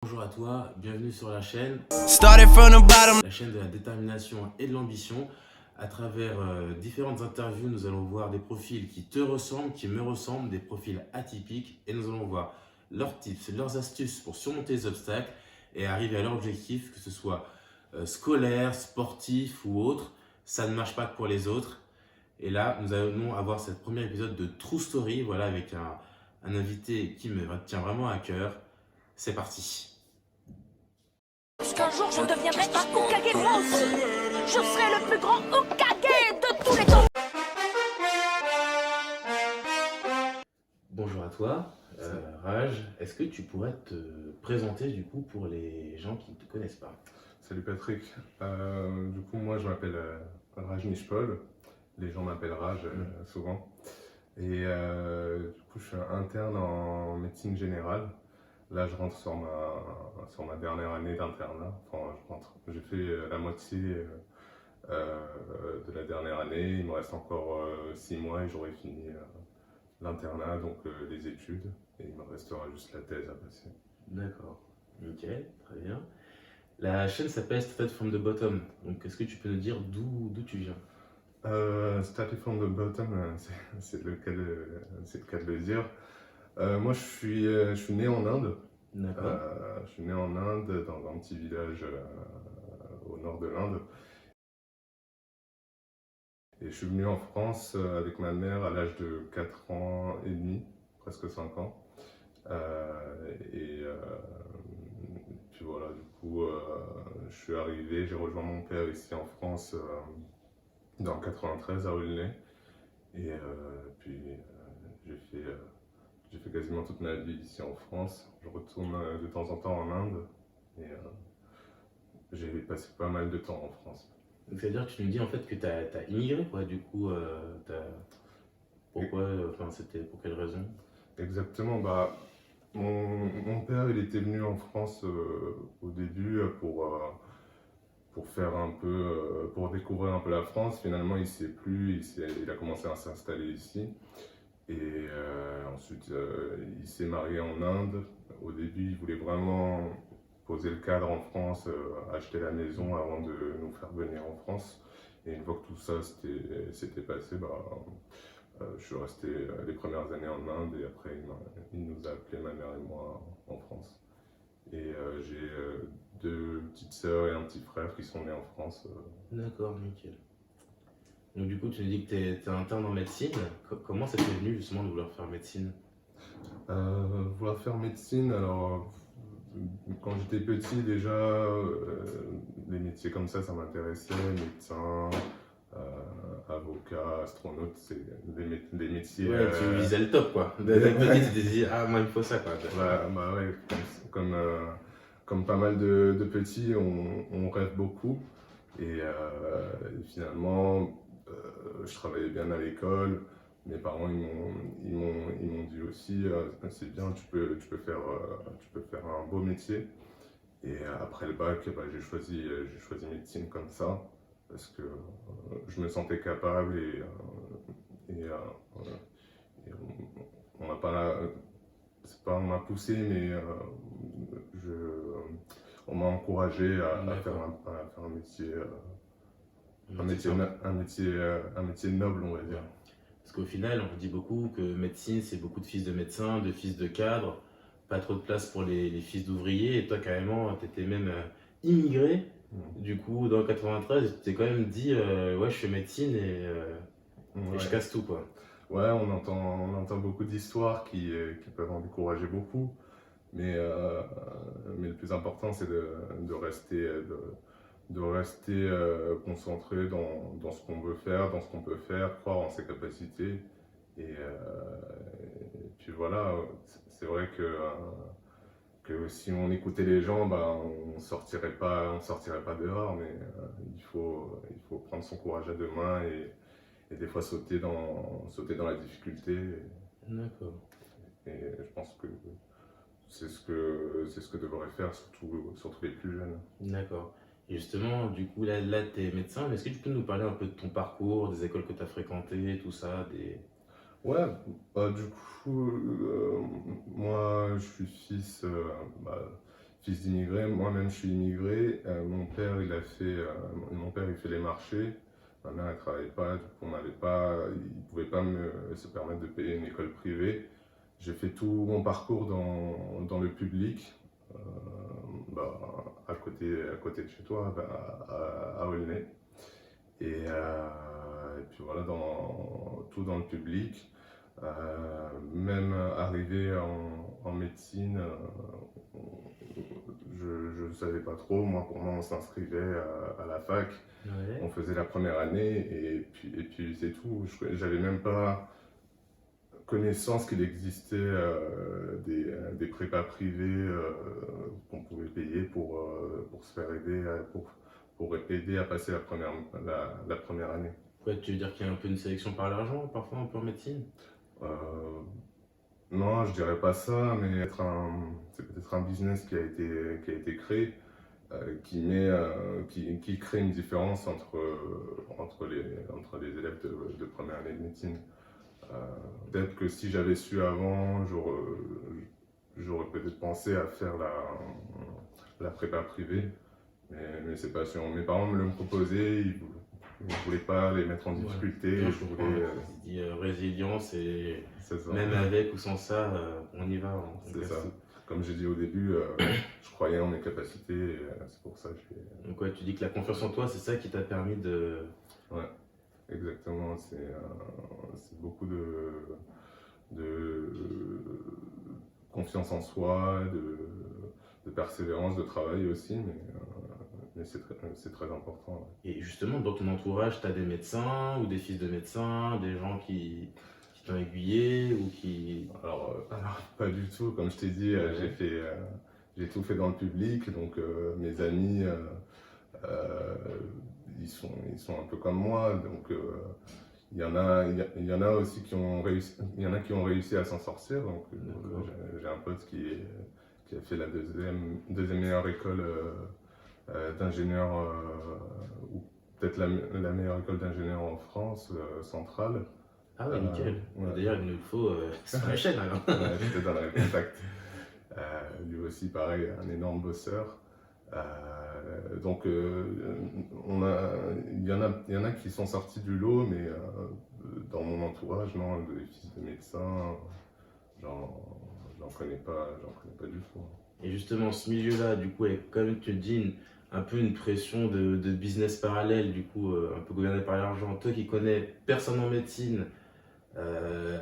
Bonjour à toi, bienvenue sur la chaîne de la détermination et de l'ambition. À travers différentes interviews, nous allons voir des profils qui te ressemblent, qui me ressemblent, des profils atypiques, et nous allons voir leurs tips, leurs astuces pour surmonter les obstacles et arriver à leur objectif, que ce soit scolaire, sportif ou autre. Ça ne marche pas que pour les autres. Et là, nous allons avoir ce premier épisode de True Story, voilà, avec un invité qui me tient vraiment à cœur. C'est parti. Qu'un jour je deviendrai un Hokage moi aussi. Je serai le plus grand Hokage de tous les temps. Bonjour à toi, Raj. Est-ce que tu pourrais te présenter du coup pour les gens qui ne te connaissent pas? Salut Patrick. Du coup, moi je m'appelle Raj Nishpol. Les gens m'appellent Raj souvent. Et du coup, je suis interne en médecine générale. Là, je rentre sur ma dernière année d'internat. Enfin, je rentre. J'ai fait la moitié de la dernière année. Il me reste encore 6 mois et j'aurai fini l'internat, donc les études. Et il me restera juste la thèse à passer. D'accord, nickel, très bien. La chaîne s'appelle Started from the Bottom. Donc, est-ce que tu peux nous dire d'où tu viens? Started from the bottom, c'est le cas de le dire. Moi, je suis né en Inde. D'accord. Je suis né en Inde, dans un petit village au nord de l'Inde. Et je suis venu en France avec ma mère à l'âge de 4 ans et demi, presque 5 ans. Et puis voilà, du coup, je suis arrivé, j'ai rejoint mon père ici en France dans le 93 à Aulnay. Et puis j'ai fait quasiment toute ma vie ici en France. Je retourne de temps en temps en Inde et j'ai passé pas mal de temps en France. Donc, c'est-à-dire que tu nous dis en fait que tu as immigré, quoi, du coup, pourquoi, enfin, c'était pour quelle raison? Exactement, mon père il était venu en France au début pour faire un peu, pour découvrir un peu la France. Finalement, il s'est plu, il a commencé à s'installer ici. Et ensuite, il s'est marié en Inde. Au début, il voulait vraiment poser le cadre en France, acheter la maison avant de nous faire venir en France. Et une fois que tout ça s'était passé, je suis resté les premières années en Inde et après il nous a appelés, ma mère et moi, en France. Et j'ai deux petites sœurs et un petit frère qui sont nés en France. D'accord, nickel. Donc, du coup, tu nous dis que tu es interne en médecine. Comment ça t'est venu justement de vouloir faire médecine? Vouloir faire médecine, alors quand j'étais petit déjà, les métiers comme ça m'intéressait, médecin, avocat, astronaute, c'est des métiers. Ouais, tu visais le top, quoi. Dès petit, tu t'es dit, ah, moi, il me faut ça, quoi. Ouais, comme pas mal de petits, on rêve beaucoup. Et finalement, je travaillais bien à l'école. Mes parents ils m'ont dit aussi, c'est bien, tu peux faire un beau métier. Et après le bac, j'ai choisi médecine comme ça, parce que je me sentais capable et, et on m'a pas, c'est pas on m'a poussé, mais on m'a encouragé à faire un métier, un métier noble, on va dire. Parce qu'au final, on dit beaucoup que médecine, c'est beaucoup de fils de médecins, de fils de cadres, pas trop de place pour les fils d'ouvriers. Et toi, carrément, tu étais même immigré. Du coup, dans le 93, tu t'es quand même dit, ouais, je fais médecine et je casse tout, quoi. Ouais, on entend beaucoup d'histoires qui peuvent en décourager beaucoup. Mais le plus important, c'est de rester concentré dans ce qu'on veut faire, dans ce qu'on peut faire, croire en ses capacités. Et puis voilà, c'est vrai que si on écoutait les gens, on sortirait pas dehors, mais il faut prendre son courage à deux mains et des fois sauter dans la difficulté. D'accord. Et je pense que c'est ce que devraient faire surtout les plus jeunes. D'accord. Et justement, du coup, là tu es médecin, mais est-ce que tu peux nous parler un peu de ton parcours, des écoles que tu as fréquentées, tout ça, Ouais, du coup, moi je suis fils fils d'immigrés. Moi-même, je suis immigré. Mon père, mon père, il fait les marchés. Ma mère, elle travaillait pas. Du coup, il pouvait pas se permettre de payer une école privée. J'ai fait tout mon parcours dans le public, à côté de chez toi, à Aulnay. Et puis voilà, tout dans le public. Même arrivé en médecine, je ne savais pas trop. Pour moi, on s'inscrivait à la fac, Ouais. on faisait la première année et puis c'est tout. J'avais même pas connaissance qu'il existait des prépas privés qu'on pouvait payer pour se faire aider, pour aider à passer la première année. Ouais, tu veux dire qu'il y a un peu une sélection par l'argent, parfois un peu en médecine? Euh, non, je dirais pas ça, mais c'est peut-être un business qui a été créé, qui crée une différence entre les élèves de première année de médecine. Peut-être que si j'avais su avant, j'aurais peut-être pensé à faire la prépa privée, mais c'est pas sûr. Mes parents me l'ont proposé, ils ne voulaient pas les mettre en difficulté. Non, je comprends. Résilience et C'est ça. même avec ou sans ça, on y va. C'est ça. Comme j'ai dit au début, je croyais en mes capacités, et c'est pour ça que je fais. Donc ouais, tu dis que la confiance en toi, c'est ça qui t'a permis de... Ouais, exactement. C'est beaucoup de confiance en soi, de persévérance, de travail aussi, mais c'est très important. Ouais. Et justement, dans ton entourage, tu as des médecins ou des fils de médecins, des gens qui t'ont aiguillé ou qui... Alors, pas du tout. Comme je t'ai dit, j'ai tout fait dans le public, donc mes amis, ils sont un peu comme moi, donc il y en a aussi qui ont réussi à s'en sortir. Donc j'ai un pote qui a fait la deuxième meilleure école d'ingénieur, ou peut-être la meilleure école d'ingénieur en France, centrale. Ah ouais, nickel. Ouais. D'ailleurs, il nous faut sur la chaîne alors. Ouais, je te donnerai le contact. Lui aussi, pareil, un énorme bosseur. Donc, il y en a qui sont sortis du lot, mais dans mon entourage, non, les fils de médecins, j'en connais pas du tout. Et justement, ce milieu-là, du coup, est, comme tu le dis, un peu une pression de business parallèle, du coup, un peu gouverné par l'argent. Toi qui connais personne en médecine,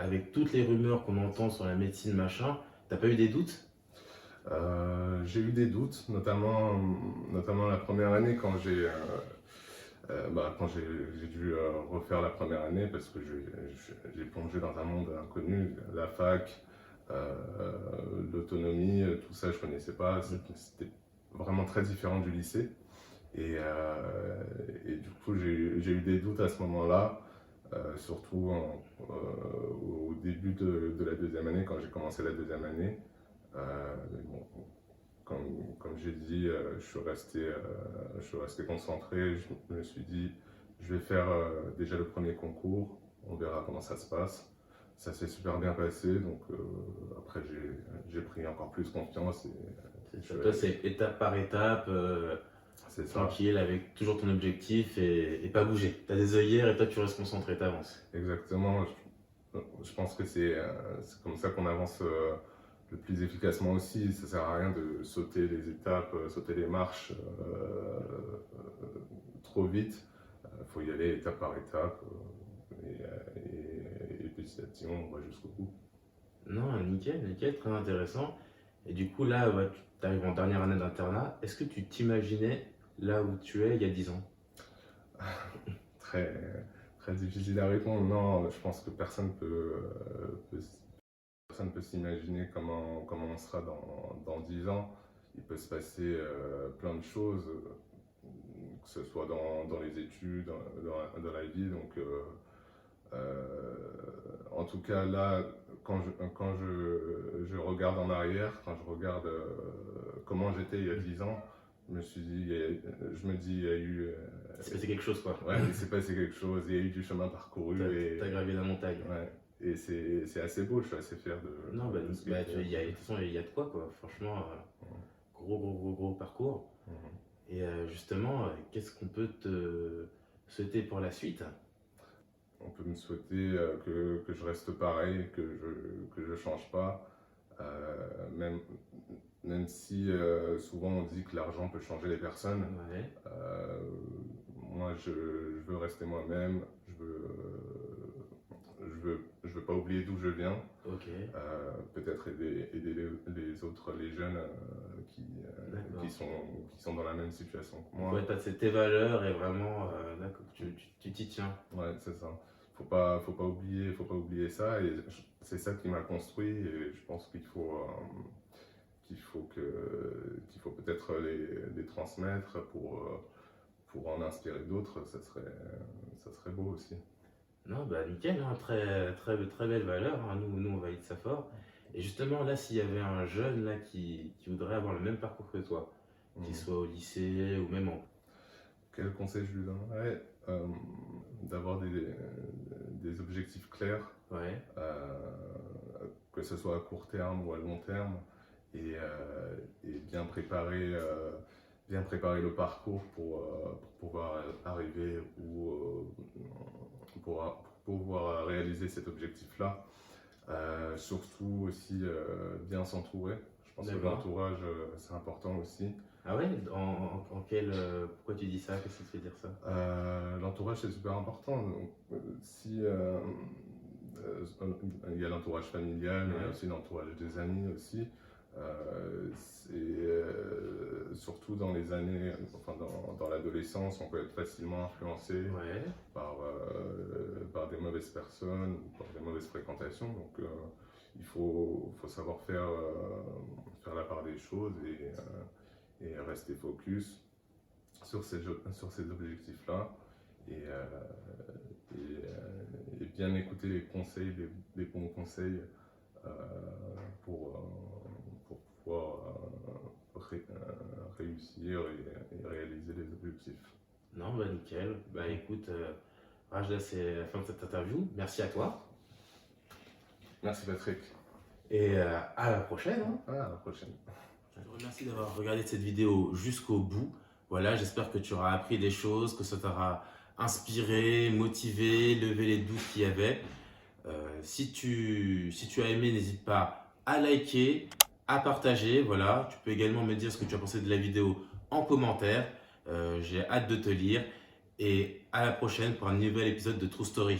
avec toutes les rumeurs qu'on entend sur la médecine, machin, t'as pas eu des doutes? J'ai eu des doutes, notamment la première année quand j'ai dû refaire la première année parce que j'ai plongé dans un monde inconnu, la fac, l'autonomie, tout ça je connaissais pas, c'était vraiment très différent du lycée et du coup j'ai eu des doutes à ce moment-là. Surtout au début de la deuxième année, quand j'ai commencé la deuxième année. Mais bon, comme j'ai dit, je suis resté concentré. Je me suis dit, je vais faire déjà le premier concours, on verra comment ça se passe. Ça s'est super bien passé, donc après j'ai pris encore plus confiance. Toi, c'est étape par étape, tranquille, avec toujours ton objectif et pas bouger. Tu as des œillères et toi tu restes concentré, t'avances. Exactement, je pense que c'est comme ça qu'on avance le plus efficacement aussi. Ça sert à rien de sauter les étapes, sauter les marches trop vite. Faut y aller étape par étape et petit à petit on va jusqu'au bout. Non, nickel, très intéressant. Et du coup là, tu arrives en dernière année d'internat. Est-ce que tu t'imaginais là où tu es il y a 10 ans? Très, très difficile à répondre. Non, je pense que personne peut s'imaginer comment on sera dans 10 ans. Il peut se passer plein de choses, que ce soit dans les études, dans la vie. Donc, en tout cas, là, quand je regarde en arrière, quand je regarde comment j'étais il y a 10 ans, je me dis, il y a eu... Il s'est passé quelque chose, quoi. Ouais, il s'est passé quelque chose, il y a eu du chemin parcouru. T'as gravi la montagne. Ouais. Et c'est assez beau, je suis assez fier de... Non, de toute façon, il y a de quoi, quoi. Franchement, gros parcours. Et justement, qu'est-ce qu'on peut te souhaiter pour la suite? On peut me souhaiter que je reste pareil, que je change pas, même si souvent on dit que l'argent peut changer les personnes. Ouais. Moi, je veux rester moi-même, je veux pas oublier d'où je viens. Ok. Peut-être aider les autres, les jeunes qui sont dans la même situation que moi. Ouais, c'est tes valeurs et vraiment, d'accord, tu t'y tiens. Ouais, c'est ça. Faut pas oublier ça, et c'est ça qui m'a construit, et je pense qu'il faut peut-être les transmettre pour en inspirer d'autres. Ça serait beau aussi. Non, bah nickel, hein, très belle valeur, hein. Nous on valide ça fort. Et justement, là, s'il y avait un jeune là, qui voudrait avoir le même parcours que toi, qu'il soit au lycée ou même en... Quel conseil je lui donnerais? D'avoir des objectifs clairs, Ouais. que ce soit à court terme ou à long terme, et bien préparer le parcours pour pouvoir arriver pour pouvoir réaliser cet objectif-là. Surtout aussi bien s'entourer. Je pense que l'entourage, c'est important aussi. Ah ouais? Pourquoi tu dis ça? Qu'est-ce qui te fait dire ça? L'entourage, c'est super important. Donc, si il y a l'entourage familial, mais il y a aussi l'entourage des amis aussi. Surtout dans les années, enfin dans l'adolescence, on peut être facilement influencé par des mauvaises personnes ou par des mauvaises fréquentations. Donc il faut savoir faire la part des choses et rester focus sur ces objectifs-là, et bien écouter les conseils, les bons conseils pour pouvoir réussir et réaliser les objectifs. Non, bah nickel. Bah écoute, Rajda, c'est la fin de cette interview. Merci à toi. Merci Patrick. Et à la prochaine. Hein. À la prochaine. Je te remercie d'avoir regardé cette vidéo jusqu'au bout. Voilà, j'espère que tu auras appris des choses, que ça t'aura inspiré, motivé, levé les doutes qu'il y avait. Si tu as aimé, n'hésite pas à liker, à partager. Voilà, tu peux également me dire ce que tu as pensé de la vidéo en commentaire. J'ai hâte de te lire, et à la prochaine pour un nouvel épisode de True Story.